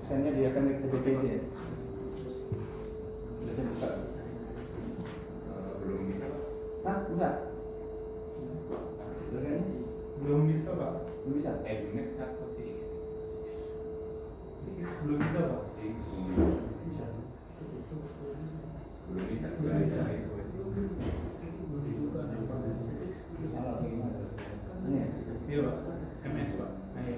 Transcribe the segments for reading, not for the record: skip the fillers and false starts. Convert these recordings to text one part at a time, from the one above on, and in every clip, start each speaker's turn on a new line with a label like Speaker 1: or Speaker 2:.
Speaker 1: Misalnya dia akan BCD ya? Sudah saya buka?
Speaker 2: Belum bisa Pak.
Speaker 1: Hah? Enggak?
Speaker 3: Belum bisa Pak.
Speaker 1: Belum bisa?
Speaker 2: Belum satu sih.
Speaker 3: Belum bisa Pak.
Speaker 1: Bisa.
Speaker 2: Belum bisa guys.
Speaker 1: Salah atau gimana? Ini ya?
Speaker 3: Iya Pak. MS Pak. Ayo.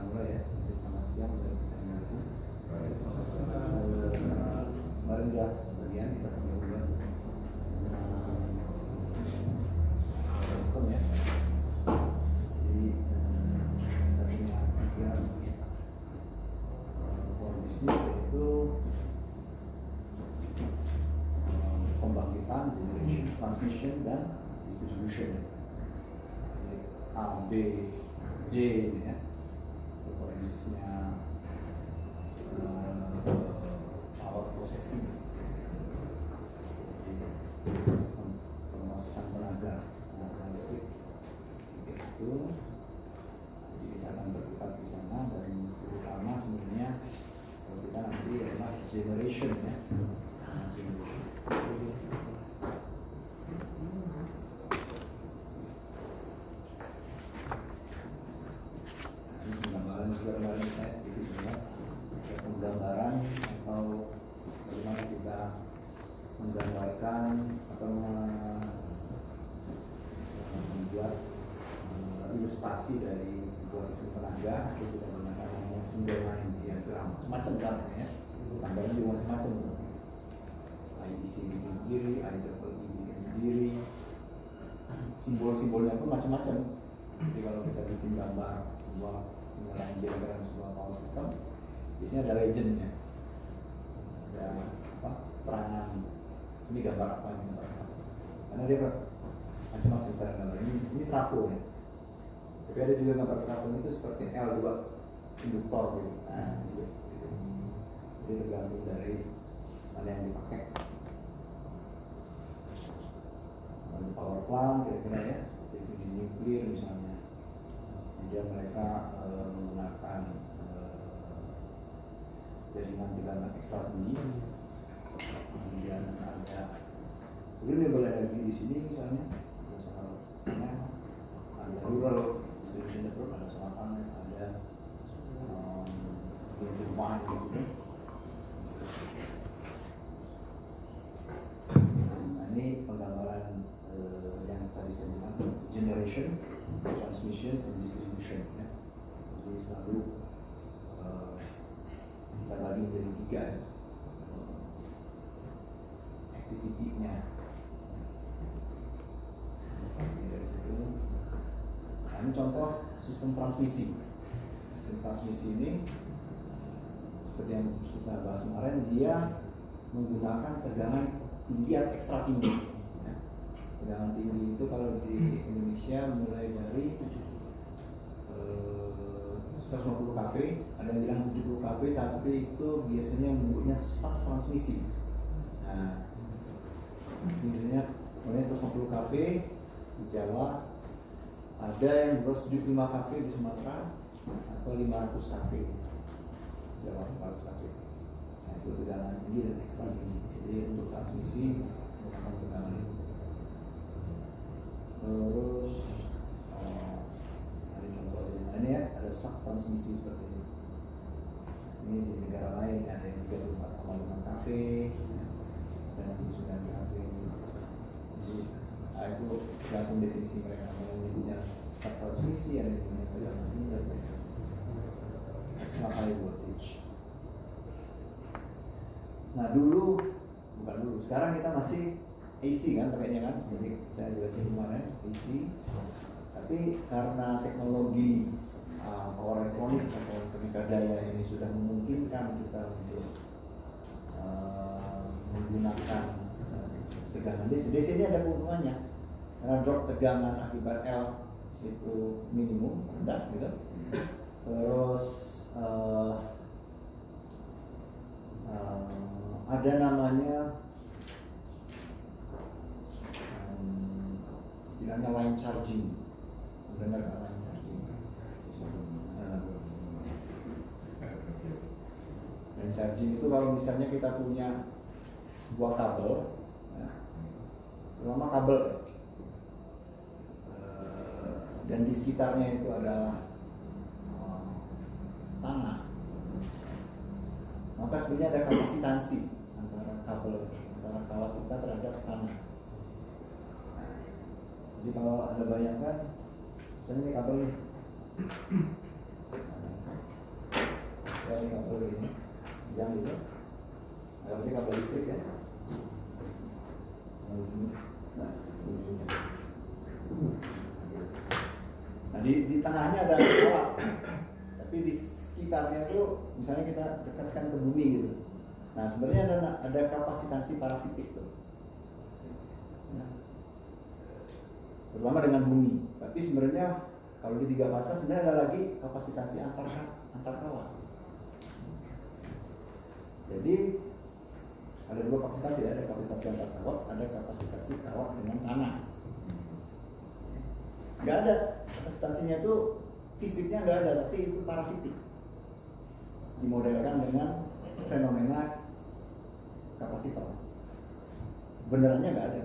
Speaker 1: Mulai ya, selamat siang dan bisa mengerti. Kemarin udah sebagian kita kemudian sistem ya. Jadi kita punya tiga core bisnis yaitu pembangkitan, generation, transmission dan distribution. Jadi A, B, J ini ya. Core bisnisnya power processing, pemrosesan tenaga listrik itu. Jadi bisa akan berputar di sana dan terutama sebenarnya kalau kita nanti adalah generation ya. Gambaran saya sedikit ya, penggambaran atau bagaimana kita menggambarkan atau membuat ilustrasi dari sebuah sistem tenaga. Itu kita gunakan namanya single line diagram, macam gambarnya ya, standarnya juga macam-macam. IEC bikin sendiri, IEEE bikin sendiri, simbol-simbolnya pun macam-macam. Jadi kalau kita bikin gambar sebuah single line diagram sebuah power system, biasanya ada legendnya, ada apa, terangan ini gambar apa, ini gambar apa, karena dia macam-macam cara gambar. Ini trafo ya, tapi ada juga gambar trafo itu seperti L2 induktor gitu. Nah juga seperti itu, jadi tergantung dari mana yang dipakai. Ada power plant kira-kira ya, seperti di nuklir misalnya. Kemudian mereka menggunakan jaringan tegangan ekstra tinggi. Kemudian ada renewable energy di sini misalnya, ada solar panel, ada rural distribution network, ada solar panel, ada wind turbine gitu. Nah ini penggambaran yang tadi saya bilang, generation, transmission, and distribution ya. Jadi selalu kita bagi menjadi tiga ya, activity-nya. Dari situ, nah ini contoh sistem transmisi. Sistem transmisi ini seperti yang kita bahas kemarin, dia menggunakan tegangan tinggi atau ekstra tinggi. Tegangan tinggi itu kalau di Indonesia mulai dari 150 kV, ada yang bilang 70 kV, tapi itu biasanya menyebutnya sub transmisi. Nah, ini biasanya mulai 150 kV di Jawa, ada yang 275 kV di Sumatera, atau 500 kV di Jawa, 500 kV. Nah, itu tegangan tinggi dan ekstra tinggi. Jadi untuk transmisi menggunakan tegangan itu. Terus ada contohnya, ini ya, ada sub transmisi seperti ini. Ini di negara lain ada yang 34,5 kV dan 69 kV. Jadi itu tergantung definisi mereka. Ada yang menyebutnya sub transmisi, ada yang menyebutnya tegangan tinggi, dan extra high voltage. Nah bukan dulu, sekarang kita masih AC kan pakainya kan, seperti saya jelasin kemarin, AC. Tapi karena teknologi power electronics atau teknika daya ini sudah memungkinkan kita untuk menggunakan tegangan DC. DC ini ada keuntungannya, karena drop tegangan akibat L itu minimum, rendah gitu. Terus charging itu kalau misalnya kita punya sebuah kabel, ya, terutama kabel, dan di sekitarnya itu adalah tanah, maka sebenarnya ada kapasitansi antara kabel, antara kawat kita terhadap tanah. Nah, jadi kalau Anda bayangkan, misalnya ini kabel nih, ya ini kabel ini, yang itu, ini kabel listrik ya. Nah, ujungnya. Nah di tengahnya ada kawat, tapi di sekitarnya itu misalnya kita dekatkan ke bumi gitu. Nah sebenarnya ada kapasitansi parasitik tuh, nah, terutama dengan bumi. Tapi sebenarnya kalau di 3 fase sebenarnya ada lagi kapasitansi antar kawat. Jadi ada 2 kapasitas ya, ada kapasitas antar kawat, ada kapasitas kawat dengan tanah. Nggak ada kapasitasnya itu, fisiknya nggak ada, tapi itu parasitik. Dimodelkan dengan fenomena kapasitor. Benerannya nggak ada.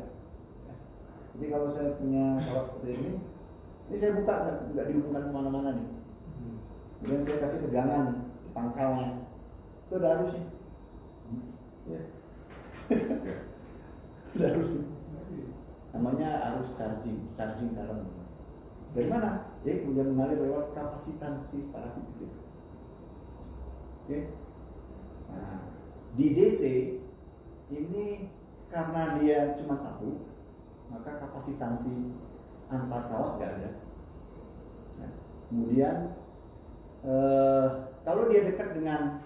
Speaker 1: Jadi kalau saya punya kawat seperti ini saya buka, nggak dihubungkan kemana-mana nih. Kemudian saya kasih tegangan di pangkalnya, itu ada arusnya. Ya. Ada arusnya. Namanya arus charging current. Dari mana? Yaitu yang mengalir lewat kapasitansi parasitik itu. Oke. Nah, di DC ini karena dia cuma satu, maka kapasitansi antar kawat nggak ada. Nah, kemudian kalau dia dekat dengan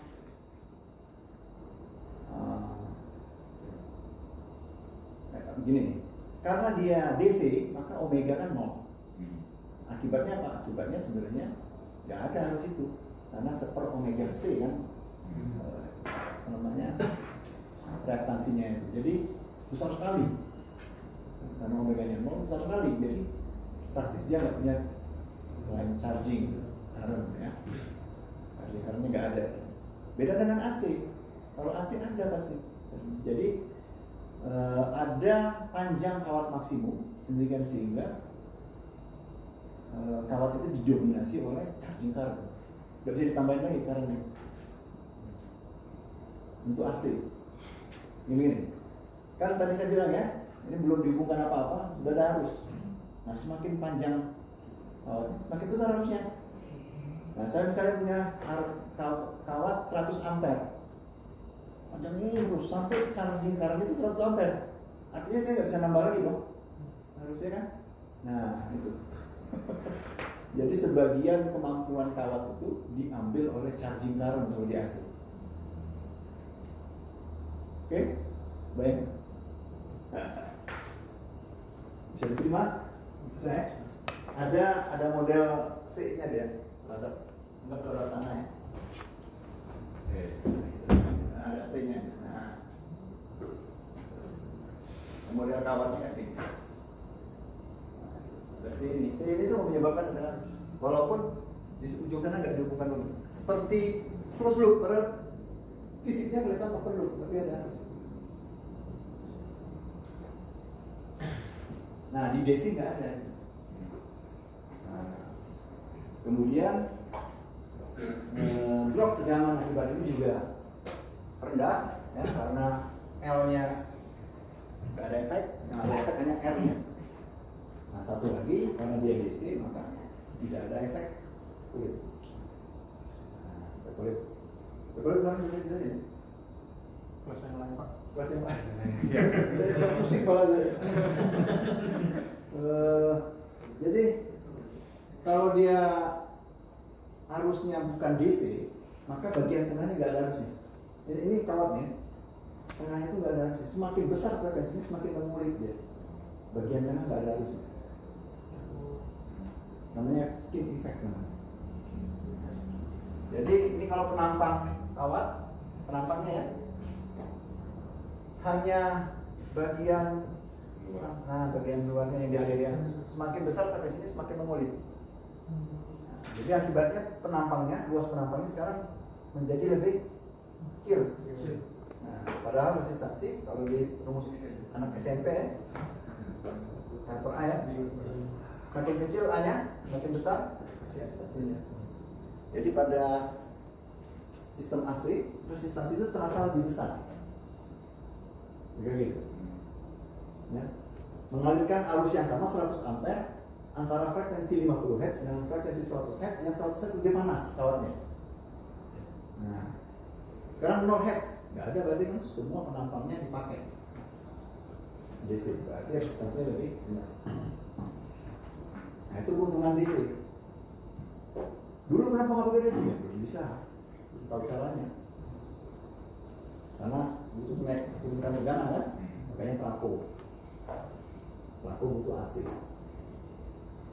Speaker 1: begini, karena dia DC maka omega kan 0. Akibatnya apa? Akibatnya sebenarnya nggak ada arus itu, karena seper omega C kan namanya reaktansinya itu. Jadi besar sekali, karena omeganya 0 besar sekali. Jadi praktis dia nggak punya line charging current ya. Charging currentnya nggak ada. Beda dengan AC. Kalau AC ada pasti. Jadi ada panjang kawat maksimum sedemikian sehingga kawat itu didominasi oleh charging current. Nggak bisa ditambahin lagi currentnya. Untuk AC. Ini kan tadi saya bilang ya, ini belum dihubungkan apa-apa, sudah ada arus. Nah semakin panjang kawatnya, semakin besar arusnya. Nah saya misalnya punya kawat 100 ampere, panjangnya terus sampai charging current itu 100 ampere. Artinya saya nggak bisa nambah lagi dong, harusnya kan? Nah itu. Jadi sebagian kemampuan kawat itu diambil oleh charging current kalau di AC. Oke, baik. Bisa diterima? Saya ada model C-nya dia, enggak tanah ya. Ada C-nya. Nah, model kawatnya kan ini. Ada C ini tuh menyebabkan ada arus. Walaupun di ujung sana nggak dihubungkan lagi. Seperti close loop, padahal fisiknya kelihatan open loop, tapi ada arus. Nah di DC nggak ada. Nah, kemudian drop tegangan akibat ini juga rendah ya, karena L-nya nggak ada efek, yang ada efek hanya R-nya. Nah satu lagi, karena dia DC maka tidak ada efek kulit. Nah, kulit kemarin bisa jelasin.
Speaker 3: Kelas yang lain Pak.
Speaker 1: Kelas yang lain. Iya. Pusing kepala saya. Jadi kalau dia arusnya bukan DC, maka bagian tengahnya nggak ada arusnya. Jadi ini kawatnya, tengahnya itu nggak ada arusnya. Semakin besar frekuensinya semakin mengulik dia. Bagian tengah nggak ada arusnya. Namanya skin effect namanya. Jadi ini kalau penampang kawat, penampangnya ya, hanya bagian luarnya yang dialiri, semakin besar frekuensinya semakin mengulit. Jadi akibatnya penampangnya, luas penampangnya sekarang menjadi lebih kecil. Nah, padahal resistansi kalau di rumus anak SMP per A ya, makin kecil A-nya, makin besar resistansinya. Jadi pada sistem AC, resistansi itu terasa lebih besar. Gitu. Ya. Mengalirkan arus yang sama 100 ampere antara frekuensi 50 Hz dengan frekuensi 100 Hz, yang 100 Hz lebih panas kawatnya. Nah, sekarang 0 Hz, nggak ada, berarti kan semua penampangnya dipakai DC, berarti resistansinya lebih rendah. Nah, itu keuntungan DC. Dulu kenapa nggak pakai DC? Ya, belum bisa, belum tahu caranya. Karena butuh tegangan kan, makanya trafo butuh AC.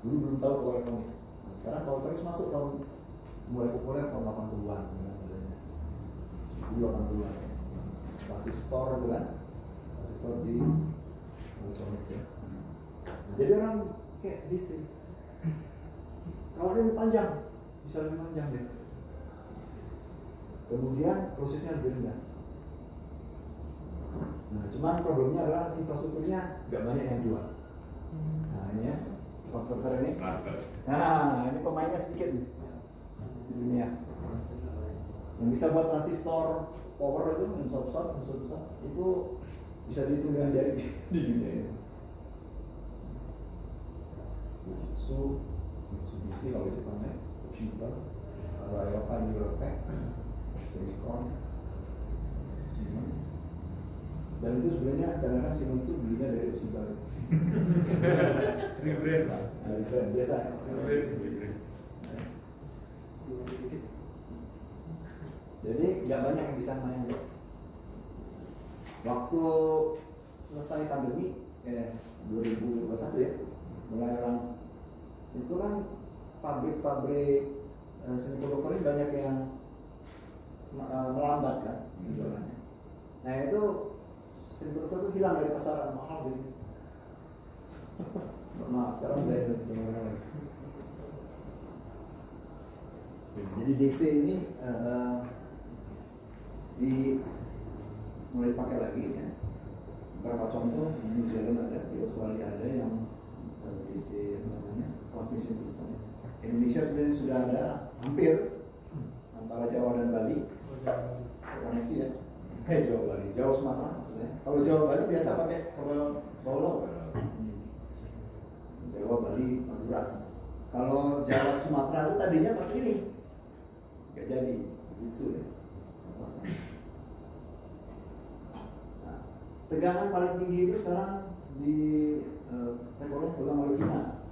Speaker 1: Dulu belum tahu power electronics. Nah, sekarang power electronics masuk tahun mulai populer tahun 80-an, adanya 70-80-an. Transistor itu kan, transistor di electronics ya. Nah, jadi orang kayak DC. Kawatnya lebih panjang, bisa lebih panjang deh. Kemudian prosesnya lebih rendah. Nah, cuman problemnya adalah infrastrukturnya nggak banyak yang jual. Nah, ini ya, konverter ini. Nah, ini pemainnya sedikit nih di dunia. Yang bisa buat transistor power itu yang besar itu bisa dihitung dengan jari di dunia ini. Fujitsu, Mitsubishi kalau Jepang ya, Toshiba, kalau Eropa di Europek, Semicon, Siemens. Dan itu sebenarnya kadang-kadang Siemens itu belinya dari Toshiba. Rebrand biasa. Jadi nggak banyak yang bisa main. Waktu selesai pandemi 2021 ya, mulai orang itu kan pabrik-pabrik semikonduktor ini banyak yang melambat kan jualannya. Nah itu semikonduktor itu hilang dari pasaran, mahal gitu. Maaf, sekarang udah ada di mana-mana. Jadi DC ini mulai dipakai lagi ya. Beberapa contoh di New Zealand ada, di Australia ada yang DC namanya transmission system. Indonesia sebenarnya sudah ada hampir antara Jawa dan Bali koneksi ya. Jawa Bali, Jawa Sumatera maksudnya. Kalau Jawa Bali biasa pakai kalau Solo. Jawa Bali Madura. Kalau Jawa Sumatera itu tadinya pakai ini, nggak jadi, Fujitsu ya. Nah, tegangan paling tinggi itu sekarang di pegang oleh Cina.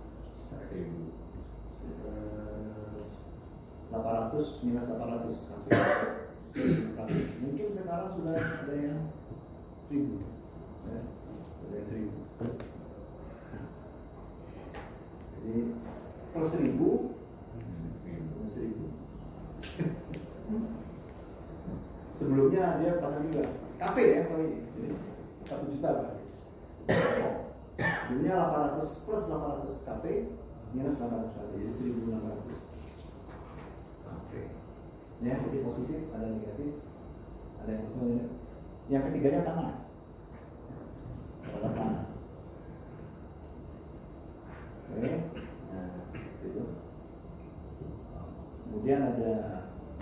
Speaker 1: 800 minus 800 kafe. Mungkin sekarang sudah ada yang 1000 ya, ada yang 1000. Jadi per 1000 sebelumnya dia pasang juga kafe ya, kalau jadi 1 juta Pak. Sebelumnya 800 plus 800 kafe minus 800 kafe, jadi 1600 kafe. Ya, jadi positif, ada negatif, ada yang positif. Yang ketiganya tanah. Terhadap tanah. Oke, nah itu. Kemudian ada,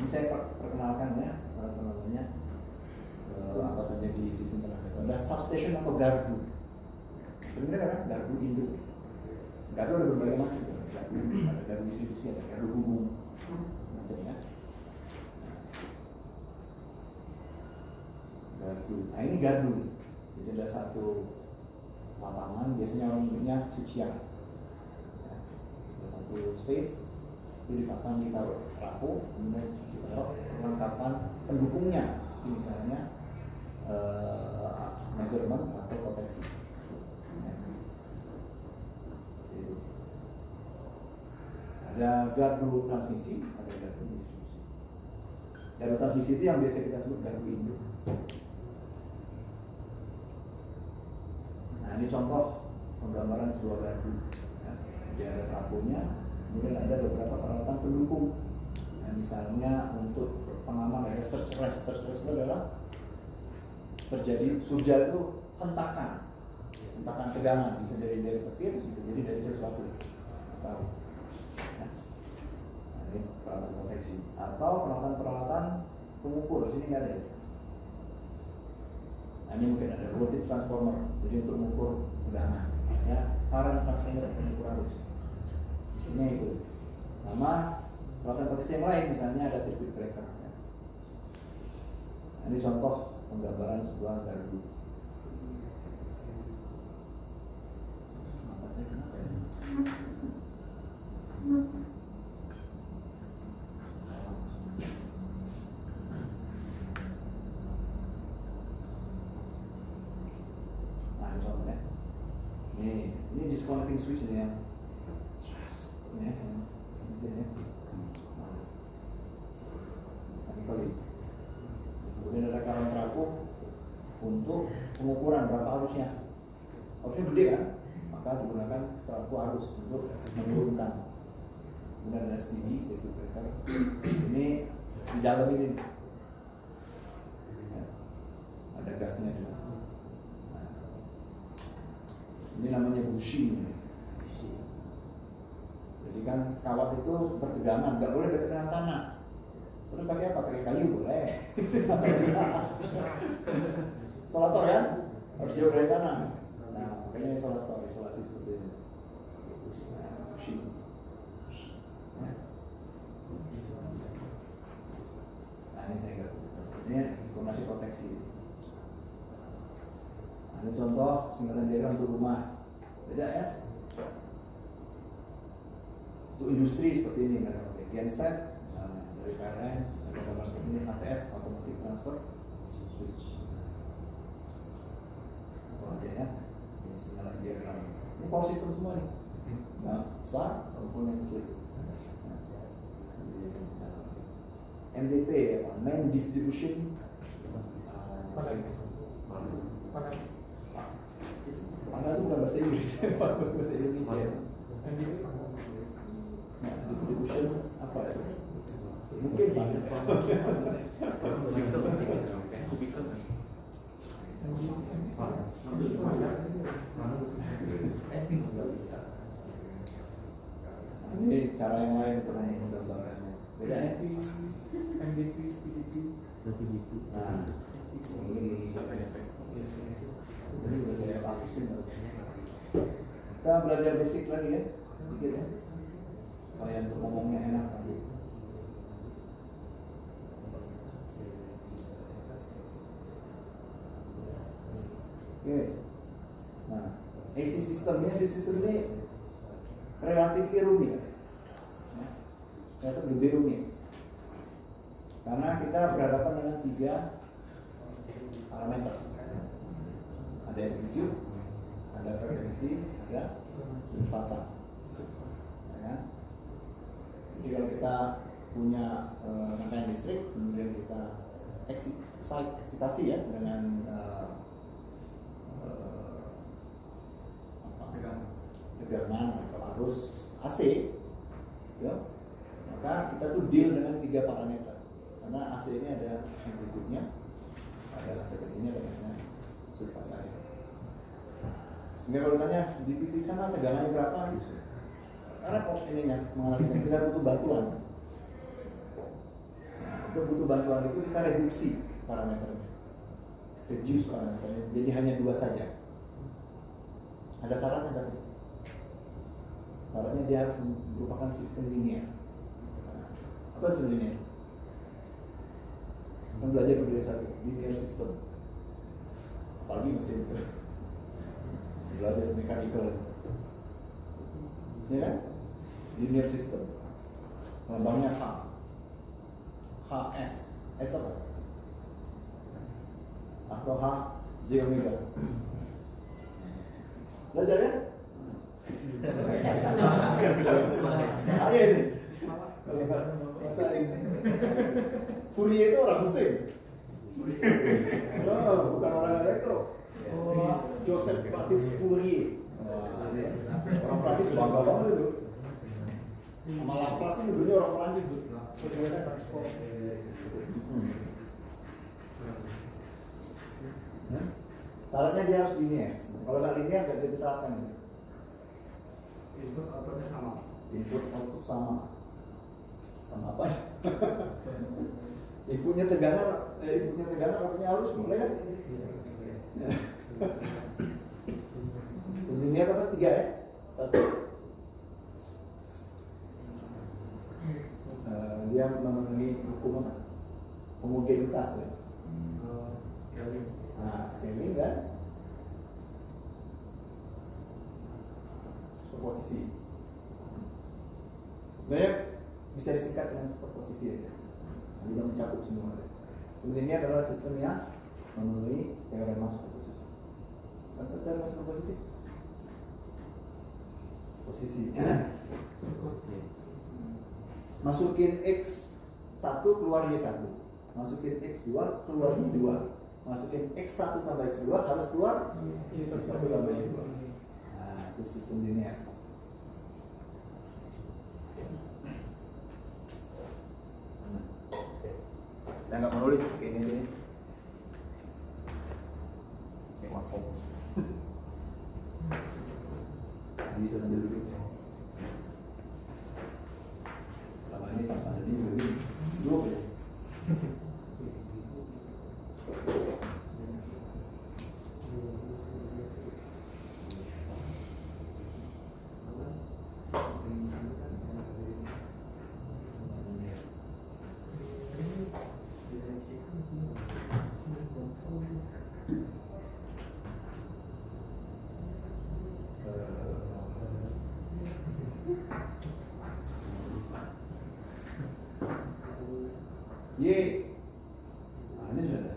Speaker 1: ini saya perkenalkan ya, apa namanya, apa saja di sistem tenaga itu. Ada substation atau gardu. Sebenarnya kan gardu induk. Gardu ada berbagai macam. Ada gardu distribusi, ada gardu hubung, macam ya. Gardu. Nah ini gardu nih. Jadi ada satu lapangan, biasanya orang nyebutnya sucian. Satu space itu dipasang, ditaruh trafo, kemudian ditaruh perlengkapan pendukungnya, misalnya measurement atau proteksi. Gitu. Ada gardu transmisi, ada gardu distribusi. Gardu transmisi itu yang biasa kita sebut gardu induk. Nah ini contoh penggambaran sebuah gardu. Dia ada trafonya, kemudian ada beberapa peralatan pendukung. Nah, misalnya untuk pengaman dari ada search rest itu adalah terjadi surja itu hentakan tegangan, bisa jadi dari petir, bisa jadi dari sesuatu tahu. Nah, ini peralatan proteksi atau peralatan pengukur, sini nggak ada ya. Nah, ini mungkin ada voltage transformer, jadi untuk mengukur tegangan, ya current transformer pengukur arus. Isinya itu sama peralatan proteksi yang lain, misalnya ada circuit breaker. Ya. Nah, ini contoh penggambaran sebuah gardu. Nah, ini contohnya. Ini disconnecting switch ini yang ya, kali. Kemudian ada current trafo untuk pengukuran berapa arusnya. Arusnya gede kan, maka digunakan trafo arus untuk menurunkan. Kemudian ada CD, circuit breaker. Ini di dalam ini ya, ada gasnya juga. Nah, ini namanya bushing. Jadi kan kawat itu bertegangan, nggak boleh dekat dengan tanah. Terus pakai apa? Pakai kayu boleh. Isolator kan? Harus jauh dari tanah. Nah, makanya isolator, isolasi seperti ini. Nah, bushing. Nah, ini saya nggak. Ini informasi proteksi. Nah, ini contoh singkatan diagram untuk rumah. Beda ya? Untuk industri seperti ini, nggak pakai genset dari PLN, ada gambar seperti ini, ATS, automatic transfer switch. Atau aja ya, ini singkatan diagram. Ini power system semua nih, nah besar maupun yang kecil. MDP ya, main distribution. Panel itu bukan bahasa Inggris, bahasa Indonesia. Nah, distribution apa ya? Mungkin panel. Ini cara yang lain untuk menggambarkannya. Beda ya?
Speaker 2: MDP, PDP.
Speaker 1: Nah, ini sudah saya hapusin. Kita belajar basic lagi ya, sedikit ya, supaya untuk ngomongnya enak lagi. Oke, nah AC system ini relatif rumit, ternyata lebih rumit. Karena kita berhadapan dengan 3 parameter. Ada amplitude, ada frekuensi, ada fasa. Ya. Jadi kalau kita punya rangkaian listrik, kemudian kita eksitasi ya dengan tegangan atau arus AC, ya, maka kita tuh deal dengan 3 parameter. Karena AC ini ada amplitude-nya, ada frekuensinya, ada surfasanya. Sehingga kalau ditanya di titik sana tegangannya berapa, gitu. Karena kok ininya menganalisa kita butuh bantuan. Nah, untuk butuh bantuan itu kita reduksi parameternya, reduce parameternya, jadi hanya 2 saja. Ada syaratnya tadi. Syaratnya dia harus merupakan sistem linear. Apa sistem linear? Kan belajar berdiri satu, linear system. Apalagi mesin itu. Belajar mechanical. Ya kan? Linear system. Lambangnya H. HS. S apa? Atau H J omega. Belajar ya? Ayo ini. Masa ini. Fourier itu orang mesin. Oh, bukan orang elektro. Joseph Baptiste Fourier. Orang Prancis bangga banget itu. Sama Laplace ini dulunya orang Perancis tuh.
Speaker 2: Sebenarnya transport.
Speaker 1: Syaratnya dia harus linear. Kalau nggak linear nggak bisa diterapkan.
Speaker 3: Input outputnya sama.
Speaker 1: Input output sama. Sama apa? Inputnya tegangan, outputnya arus, boleh kan? Linear apa? 3 ya? 1. Dia memenuhi hukum apa? Homogenitas ya.
Speaker 3: Scaling.
Speaker 1: Nah, scaling dan superposisi. Sebenarnya bisa disingkat dengan superposisi aja. Sudah mencakup semua. Kemudian ini adalah sistem yang memenuhi teorema superposisi. Apa teorema superposisi? Posisi. Masukin X1 keluar Y1, masukin X2 keluar Y2, masukin X1 tambah X2 harus keluar Y1 tambah Y2. Nah, itu sistem linear. Saya nggak mau nulis pakai ini. Kayak wakop. Bisa sambil duduk. Ini pas ada ini juga gini, duduk ya. Y. Nah, ini sudah ada.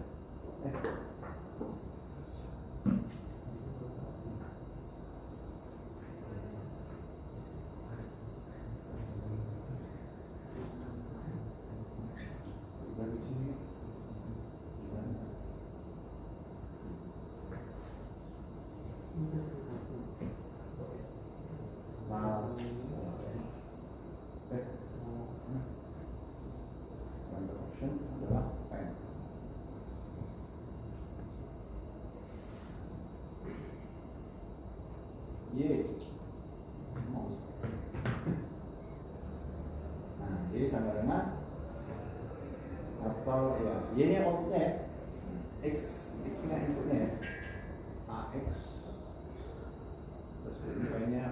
Speaker 1: Adalah N. Y. Nah, Y sama dengan atau ya Y nya outputnya ya, X nya inputnya ya, AX terus ini Y-nya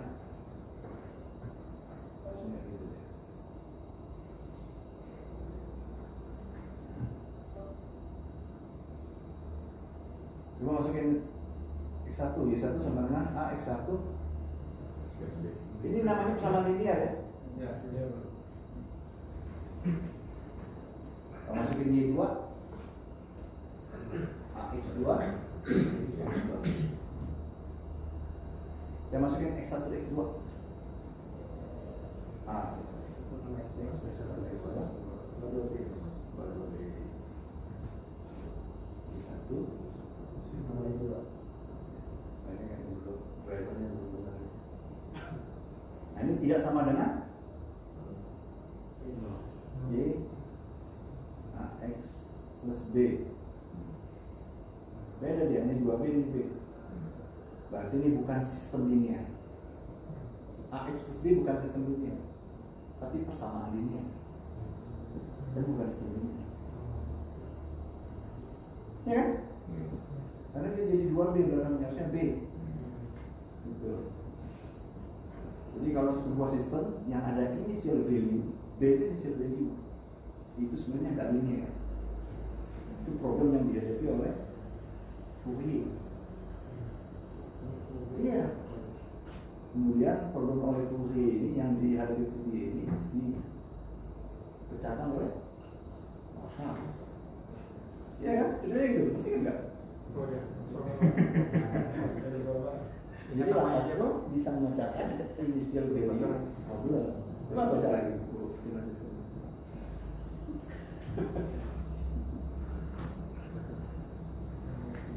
Speaker 1: gitu ya. Coba masukin X1, Y1 sama dengan AX1. Ini namanya persamaan linear ya?
Speaker 3: Ya, ya.
Speaker 1: Kalau masukin Y2, AX2, saya masukin X1, X2. A, nah, ini tidak sama dengan Y AX plus B. Beda dia, ini 2B, ini B. Berarti ini bukan sistem linear. AX plus B bukan sistem linear, tapi persamaan linear. Dan bukan sistem linear. Ya kan? Karena dia jadi 2B, belakangnya harusnya B. Gitu. Jadi kalau sebuah sistem yang ada initial value, B itu initial value, itu sebenarnya nggak linear. Itu problem yang dihadapi oleh Fourier. Iya. Kemudian problem oleh Fourier ini yang dihadapi Fourier ini dipecahkan oleh Laplace. Iya kan? Ceritanya gitu, masih kan nggak?
Speaker 3: Oh ya.
Speaker 1: Jadi Laplace itu bisa memecahkan initial value problem. Coba baca lagi buku sintesis.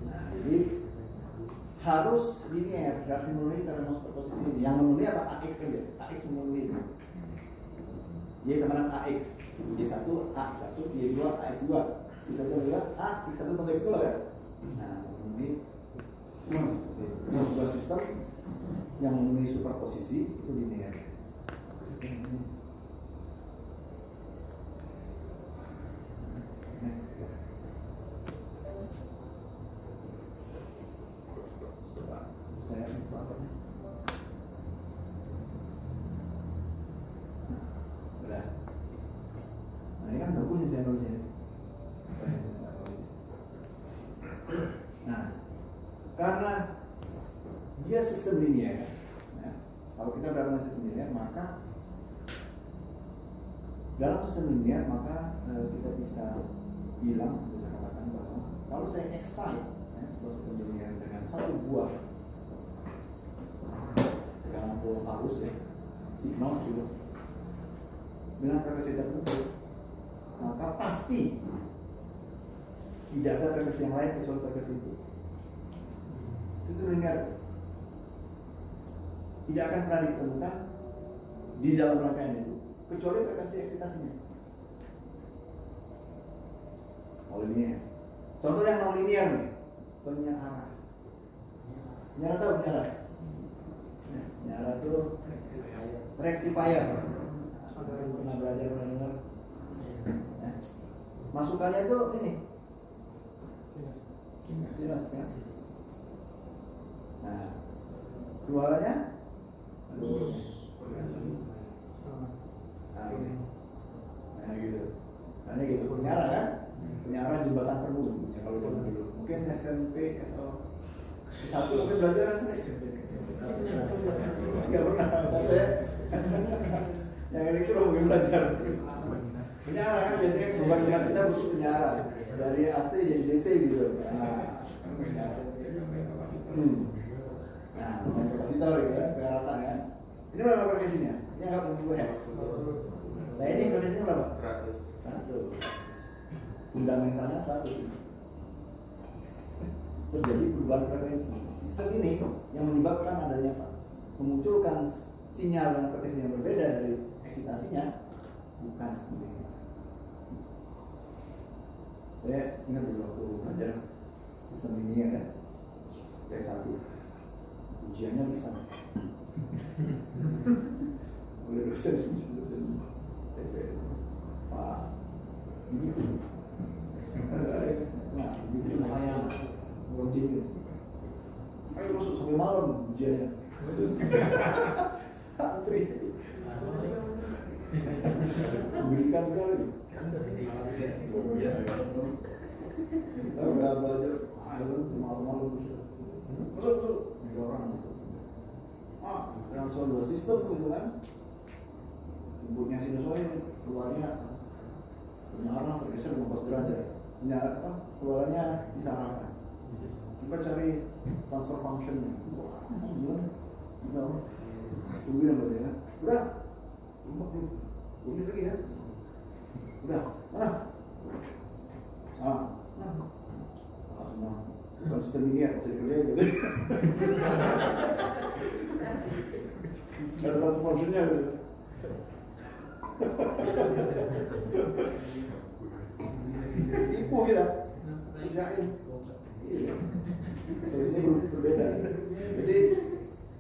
Speaker 1: Nah, jadi harus linear, harus memenuhi teorema superposisi ini. Yang memenuhi apa? AX saja. AX memenuhi itu. Y sama dengan AX, Y1 AX1, Y2 AX2, Y1 adalah A, X1 tambah X2 kan? Nah, ini sebuah sistem yang memenuhi superposisi itu linear. Coba saya install apa nih? Udah. Nah ini kan bagus nih saya nulisnya. Nah, karena dia sistem linear, ya, kalau kita berada dalam sistem linear, maka dalam sistem linear maka kita bisa bilang, bisa katakan bahwa kalau saya excite ya, sebuah sistem linear dengan satu buah tekanan atau arus ya, signal gitu, dengan frekuensi tertentu, maka pasti tidak ada frekuensi yang lain kecuali frekuensi itu. Sistem linear tidak akan pernah ditemukan di dalam rangkaian itu kecuali frekuensi eksitasinya. Kalau linear. Contoh yang non linear nih, penyiaran. Penyiaran tahu penyiaran? Ya, penyiaran itu rectifier. Pernah belajar, pernah dengar? Ya. Masukannya itu ini. Sinus ya. Nah, keluarannya nah gitu. Tanya gitu, penyiaran kan? Penyiaran jembatan penuh ya, kalau zaman dulu. Mungkin SMP atau satu mungkin belajar kan? Nggak pernah sampai. Yang elektro mungkin belajar. Penyiaran kan biasanya beban kita butuh penyiaran dari AC jadi DC gitu. Nah, kapasitor gitu ya, supaya rata kan. Ini berapa frekuensinya? Ini agak 60 Hz. Nah ini frekuensinya berapa? 100. Fundamentalnya 100. Terjadi perubahan frekuensi. Sistem ini yang menyebabkan adanya memunculkan sinyal dengan frekuensi yang berbeda dari eksitasinya bukan sendiri. Saya ingat dulu waktu belajar sistem linear ya, T1 ujiannya bisa oleh dosen TP Pak begitu. Nah, Dimitri Mahayana orang jenius. Ayo masuk sampai malam ujiannya. Antri. Berikan sekali. Kita udah belajar, malam-malam masuk, tiga orang masuk. Langsung dua sistem gitu kan. Inputnya sinusoid, keluarnya penyiaran tergeser 15 derajat. Keluarannya disarankan. Kita cari transfer functionnya. Wah, gila. Tungguin berarti ya. Udah. Tungguin lagi ya. Udah. Mana? Salah semua. Bukan sistem ini ya, bisa dikerjain gitu. Ada transfer functionnya gitu. Tipu kita. Kerjain. Iya. Solusinya berbeda. Jadi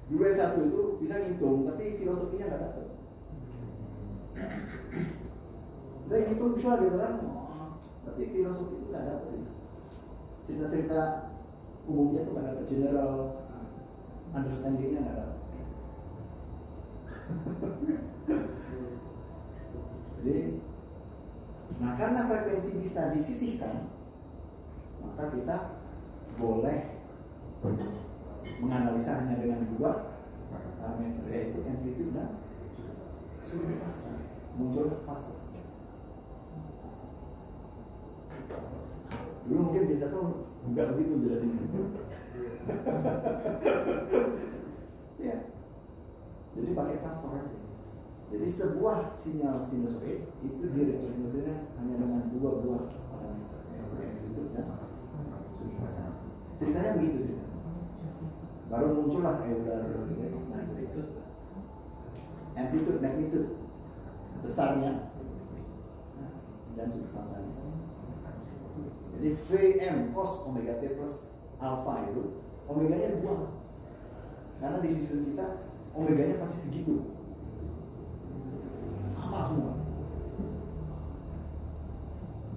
Speaker 1: di W1 itu bisa ngitung, tapi filosofinya nggak dapat. Kita ngitung bisa gitu kan, tapi filosofi itu nggak dapat. Cerita-cerita umumnya tuh nggak dapat, general understandingnya nggak dapat. Jadi, nah karena frekuensi bisa disisihkan, maka kita boleh menganalisa hanya dengan dua parameter, yaitu amplitude dan suhu fase. Muncul fase. Dulu mungkin di satu nggak begitu jelasin. Ya, jadi pakai fasor aja. Jadi sebuah sinyal sinusoid itu direpresentasikan hanya dengan dua buah parameter, yaitu amplitude dan suhu fase. Ceritanya begitu sih. Baru muncullah Euler gitu ya. Nah, itu amplitude, magnitude. besarnya dan subfasanya. Jadi Vm cos omega T plus alpha itu omeganya dibuang, karena di sistem kita omeganya pasti segitu, sama semua.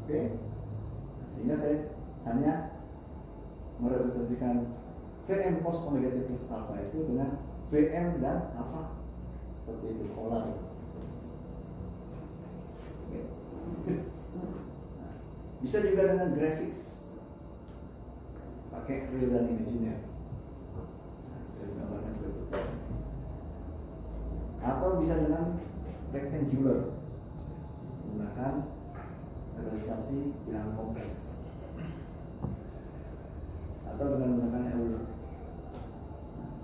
Speaker 1: Oke, sehingga saya hanya merepresentasikan Vm cos omega T plus alpha itu dengan Vm dan alpha, seperti itu polar. Oke. Bisa juga dengan graphics, pakai real dan imaginer. Saya gambarkan seperti itu. Atau bisa dengan rectangular, menggunakan representasi bilangan kompleks. Atau dengan menggunakan Euler,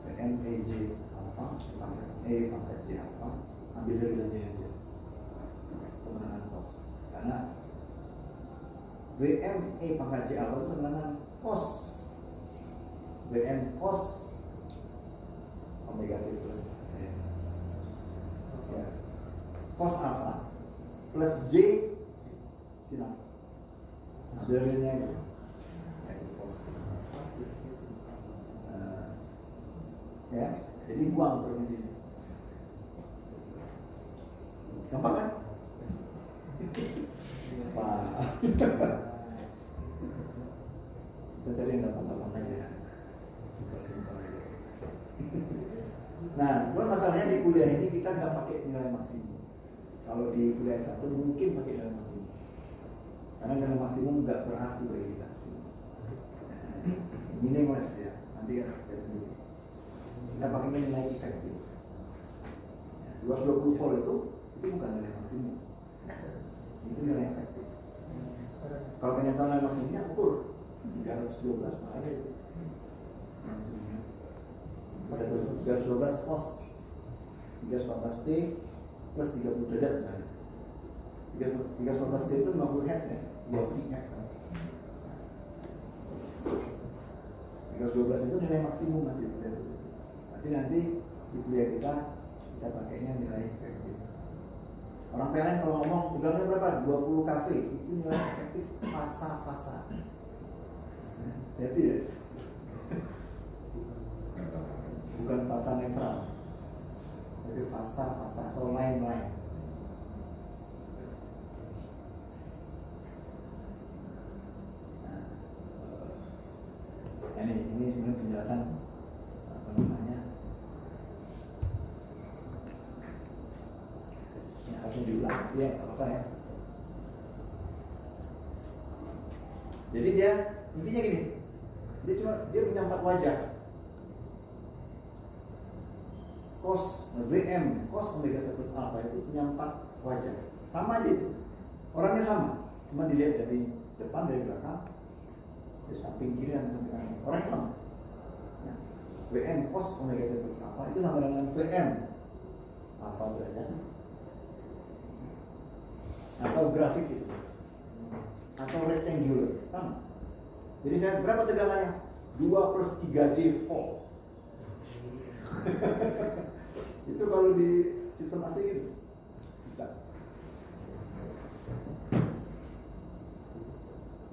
Speaker 1: Vm EJ alpha pangkat E pangkat J alpha, ambil dari dalamnya aja sama dengan cos, karena Vm E pangkat J alpha itu sama dengan cos Vm cos omega T plus ya, cos alpha plus J sin alpha, ambil realnya aja ya, cos. Ya, jadi buang frekuensinya. Gampang kan? Pak. Kita cari yang gampang-gampang aja. Simpel-simpel aja. Nah, cuman masalahnya di kuliah ini kita nggak pakai nilai maksimum. Kalau di kuliah S1 mungkin pakai nilai maksimum. Karena nilai maksimum nggak berarti bagi kita. Meaningless ya. Nanti ya saya tunjuk. Kita pakai nilai efektif. 220 volt itu bukan nilai maksimum, itu nilai efektif. Kalau pengen tahu nilai maksimumnya ukur 312 makanya itu maksimumnya. Pada 312 cos 314 T plus 30 derajat misalnya. 314 T itu 50 Hz ya, 2 VF kan. 312 itu nilai maksimum masih bisa tulis. Tapi nanti di kuliah kita pakainya nilai efektif. Orang PLN kalau ngomong tegangannya berapa? 20 kV, itu nilai efektif fasa-fasa. Ya sih ya? Bukan fasa netral, tapi fasa-fasa atau line-line. Nah, ini sebenarnya penjelasan apa namanya? Harus diulang, ya apa ya. Jadi dia intinya gini, dia punya 4 wajah. Cos Vm, cos omega T plus alpha itu punya 4 wajah, sama aja itu, orangnya sama, cuma dilihat dari depan, dari belakang, dari samping kiri dan samping kanan, orangnya sama. Nah, Vm cos omega T plus alpha itu sama dengan Vm alpha derajat atau grafik itu atau rectangular sama. Jadi saya berapa tegangannya? 2 plus 3J volt. Itu kalau di sistem AC gitu bisa.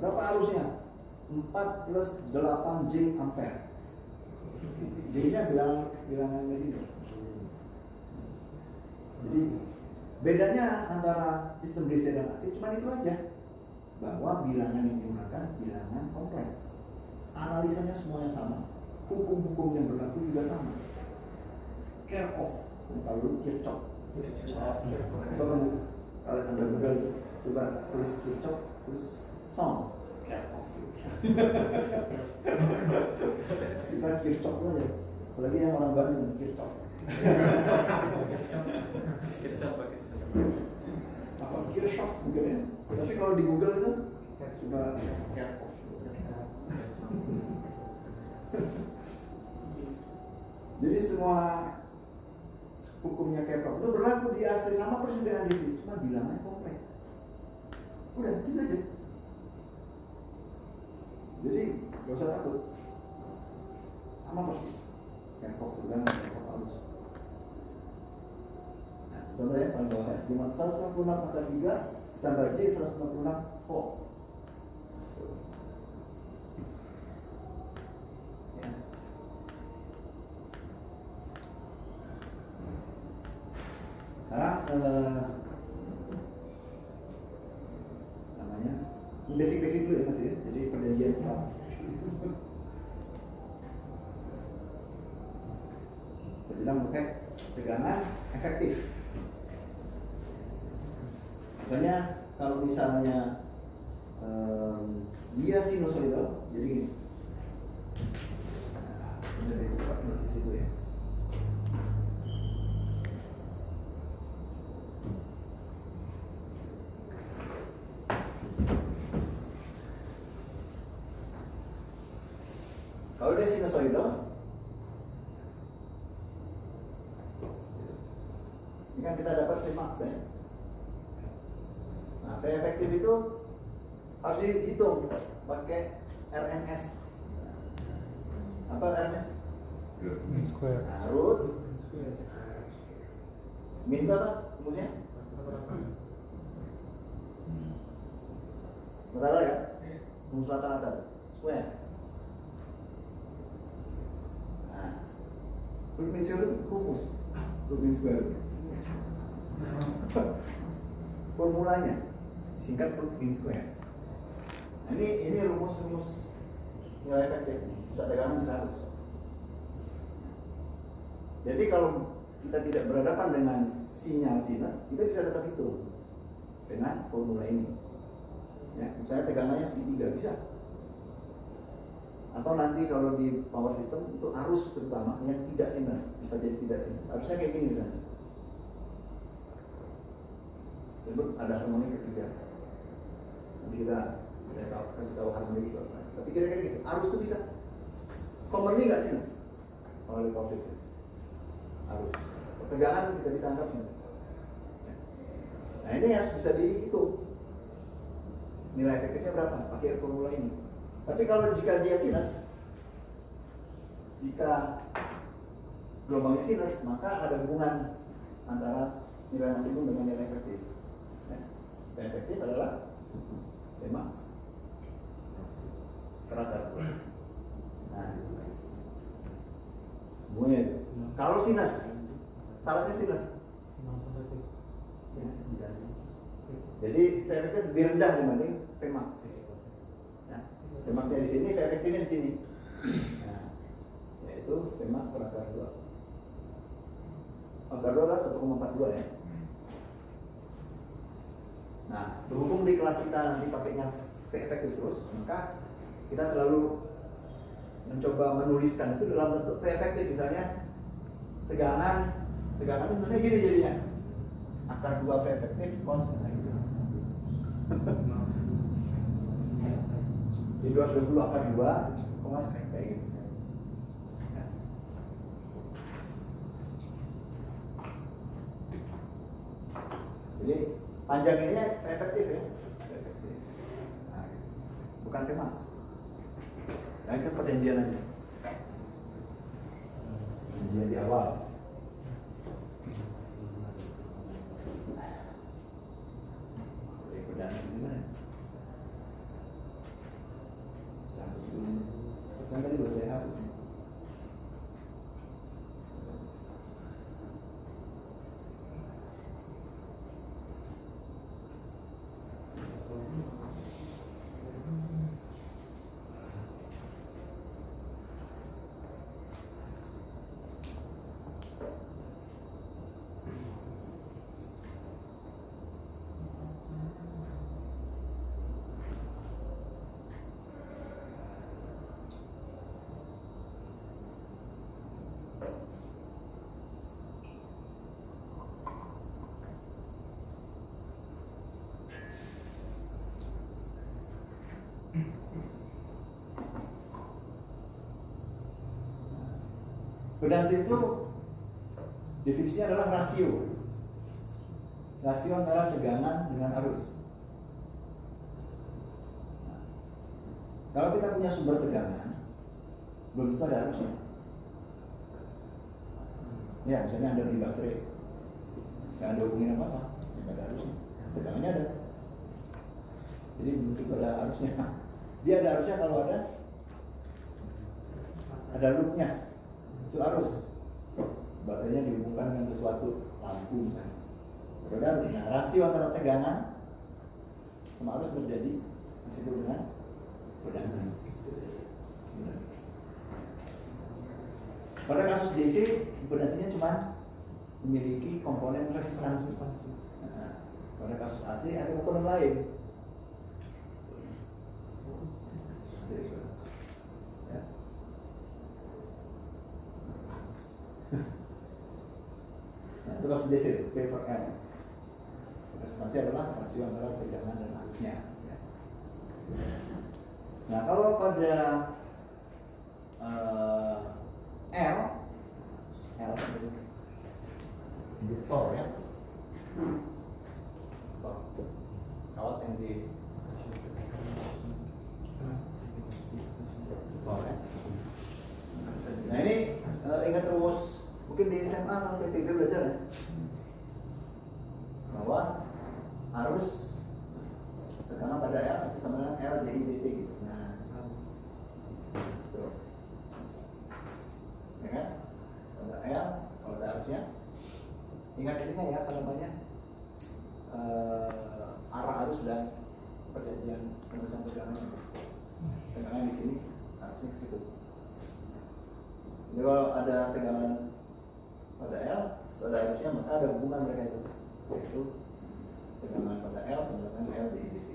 Speaker 1: Berapa arusnya? 4 plus 8J ampere. J-nya bilangan ini. Jadi bedanya antara sistem DC dan AC cuma itu aja, bahwa bilangan yang digunakan bilangan kompleks, analisanya semuanya sama, hukum-hukum yang berlaku juga sama. Kirchhoff, kalau Kirchhoff, kalau Anda Google coba tulis Kirchhoff, terus sound Kirchhoff. Kita Kirchhoff aja, apalagi yang orang Bandung Kirchhoff. Apa Kirchhoff mungkin ya, tapi kalau di Google itu coba Kirchhoff. Jadi semua hukumnya Kirchhoff itu berlaku di AC sama persis dengan DC, cuma bilangnya kompleks. Udah gitu aja. Jadi gak usah takut, sama persis Kirchhoff tegangan, Kirchhoff arus. contoh ya, paling bawah ya, 156 pangkat 3 tambah J 156 volt. Ya. Sekarang namanya basic-basic dulu ya Mas ya. Jadi perjanjian kelas. Saya bilang pakai tegangan efektif. Makanya kalau misalnya dia sinusoidal, jadi gini. Nah, ini dari situ ya. Kalau dia sinusoidal, ini kan kita dapat Vmax ya. Nah, V efektif itu harus dihitung pakai RMS. Apa RMS?
Speaker 4: Square.
Speaker 1: Nah, root min itu apa? Rumusnya? Rata-rata kan? Rumus rata-rata square. Nah, root min square itu rumus. Root min square itu formulanya singkat root min square. Nah, ini rumus-rumus nilai efektif, bisa tegangan bisa arus. Jadi kalau kita tidak berhadapan dengan sinyal sinus, kita bisa tetap hitung dengan formula ini. Ya, misalnya tegangannya segitiga bisa. Atau nanti kalau di power system itu arus terutama yang tidak sinus, bisa jadi tidak sinus. Harusnya kayak gini misalnya. Sebut ada harmoni ketiga. Nanti saya kasih tahu harmoni itu apa. Tapi kira-kira gitu, arus itu bisa. Commonly nggak sinus kalau di power system. Arus. Tegangan kita bisa anggap sinus. Nah ini harus bisa dihitung. Nilai efektifnya berapa? Pakai formula ini. Tapi kalau jika dia sinus, jika gelombangnya sinus, maka ada hubungan antara nilai maksimum dengan nilai efektif. Nilai efektif adalah Vmax per akar. Nah, hubungannya itu. Kalau sinus, salahnya sinus. Jadi V efektif lebih rendah dibanding Vmax. Ya. Vmax-nya di sini, V efektifnya di sini. Nah, yaitu Vmax per akar 2. Akar 2 adalah 1,42 ya. Nah, berhubung di kelas kita nanti pakainya V efektif terus, maka kita selalu mencoba menuliskan itu dalam bentuk V efektif. Misalnya tegangan itu tulisnya gini jadinya, akar 2 V efektif cos gitu. Di 220 akar 2 cos kayak gitu. Jadi panjang ini efektif ya, efektif. Nah, bukan Vmax. Nah itu perjanjian aja, perjanjian di awal. Dan sebenarnya saya tadi udah saya hapus. Pedansi itu definisinya adalah rasio antara tegangan dengan arus. Nah, kalau kita punya sumber tegangan, belum tentu ada arusnya. Ya, misalnya Anda beli baterai, nggak ada hubungin apa-apa, ya nggak ada arusnya, tegangannya ada. Jadi bentuk ada arusnya. Dia ada arusnya kalau ada loopnya, itu arus. Baterainya dihubungkan dengan sesuatu, lampu misalnya. Ada arus. Nah, rasio antara tegangan sama arus terjadi disebut dengan impedansi. Pada kasus DC, impedansinya cuma memiliki komponen resistansi. Nah, pada kasus AC ada komponen lain. Ya. Nah, itu kasus DC, V per L. Resistansi adalah rasio antara tegangan dan arusnya. Ya. Nah, kalau pada L itu tor ya, kawat yang di tor ya. Nah ini ingat rumus, mungkin di SMA atau TPB belajar ya, bahwa arus tekanan pada L itu sama dengan L dI dt gitu. Nah, tuh. Ya kan? Pada L, kalau ada arusnya, ingat ininya ya, apa namanya, arah arus dan perjanjian penulisan tegangan. Tegangan di sini, arusnya ke situ. Jadi kalau ada tegangan pada L, ada arusnya, maka ada hubungan mereka itu, yaitu tegangan pada L sama dengan L di dt.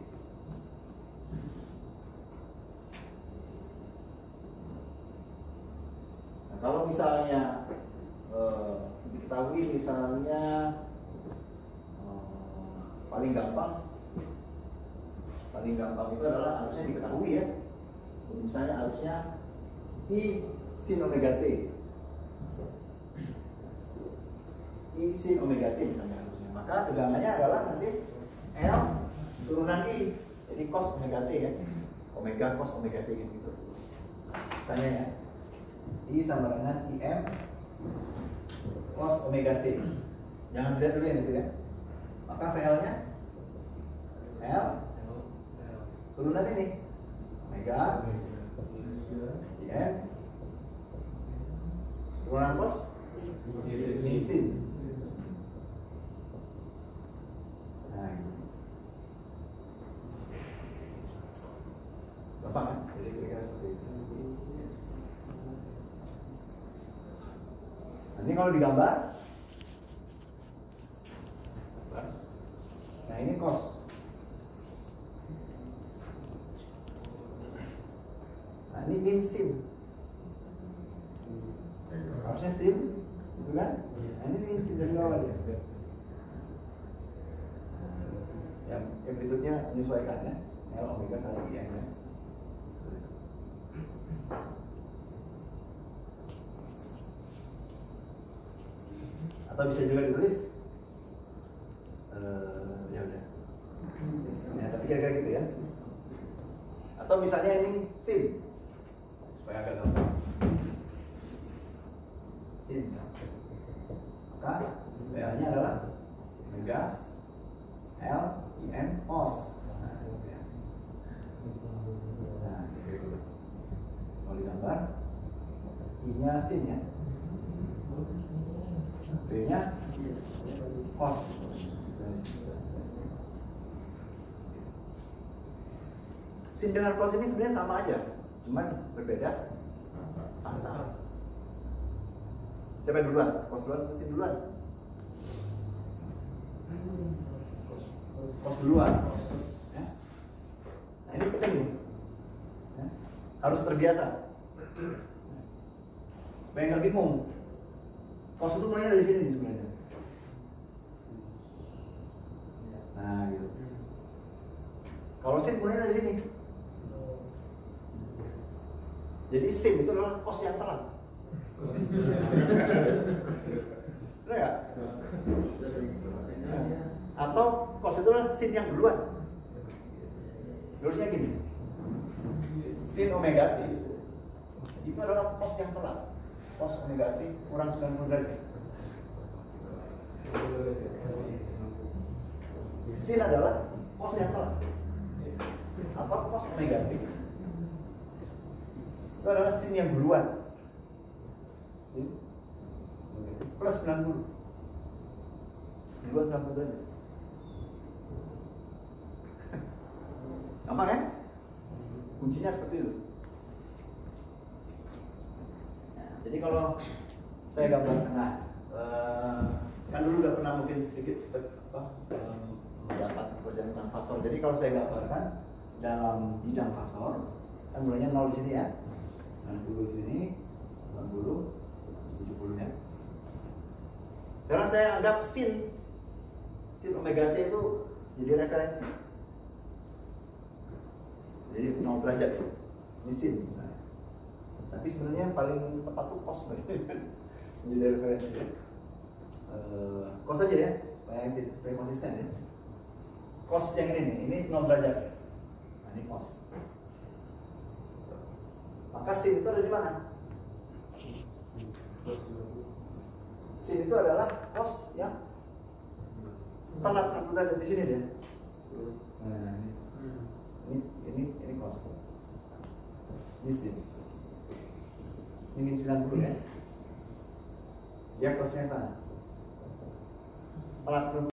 Speaker 1: Nah, kalau misalnya diketahui misalnya paling gampang itu adalah arusnya diketahui ya. Misalnya arusnya I sin omega T, I sin omega T misalnya arusnya, maka tegangannya adalah nanti L turunan I, jadi cos omega T ya, omega cos omega T gitu. Misalnya ya, I sama dengan IM cos omega T. Jangan lihat dulu yang itu ya. Maka VL-nya L turunan ini omega IM turunan cos min sin. Nah, gampang kan? Jadi kira-kira seperti itu. Nah, ini kalau digambar, nah ini cos. Nah ini min sin. Harusnya sin, gitu kan? Nah ini min sin dari awal ya. Yang berikutnya menyesuaikan ya, L omega kali I ya. Atau bisa juga ditulis ya udah ya, tapi kira-kira gitu ya. Atau misalnya ini sin, supaya agak gampang, sin, maka VL-nya adalah omega L IM cos. Nah, gitu. Kalau digambar, I-nya sin ya, B-nya cos. Sin dengan cos ini sebenarnya sama aja, cuman berbeda fasa. Siapa yang duluan? Cos duluan atau sin duluan? Cos duluan. Ya. Nah ini penting nih, ya. Harus terbiasa. Banyak yang bingung. Cos itu mulainya dari sini sebenarnya. Nah gitu. Kalau sin mulainya dari sini. Jadi sin itu adalah cos yang telat. Benar nggak? Atau cos itu adalah sin yang duluan. Lurusnya gini. Sin omega T itu adalah cos yang telat. Cos omega T kurang 90 derajat. Sin adalah cos yang telat. Apa cos omega t? Itu adalah sin yang duluan. Sin plus 90. Duluan 90 aja. Gampang kan? Kuncinya seperti itu. Nah, jadi kalau saya gambarkan, kan dulu udah pernah mungkin sedikit mendapat pelajaran tentang fasor. Jadi kalau saya gambarkan dalam bidang fasor, kan mulainya 0 di sini ya, 60 di sini, 90, 70 ya. Sekarang saya anggap sin omega t itu jadi referensi. Jadi 0 derajat ya. Ini sin. Nah, tapi sebenarnya yang paling tepat tuh cos jadi referensi ya. Cos aja ya, supaya konsisten ya. Cos yang ini nih, ini 0 derajat. Nah, ini cos. Maka sin itu ada di mana? Sin itu adalah cos yang telat 90 derajat di sini dia. Nah, ini cos. Ini sin. Ini 90 ya. Dia cosnya sana. Telat 90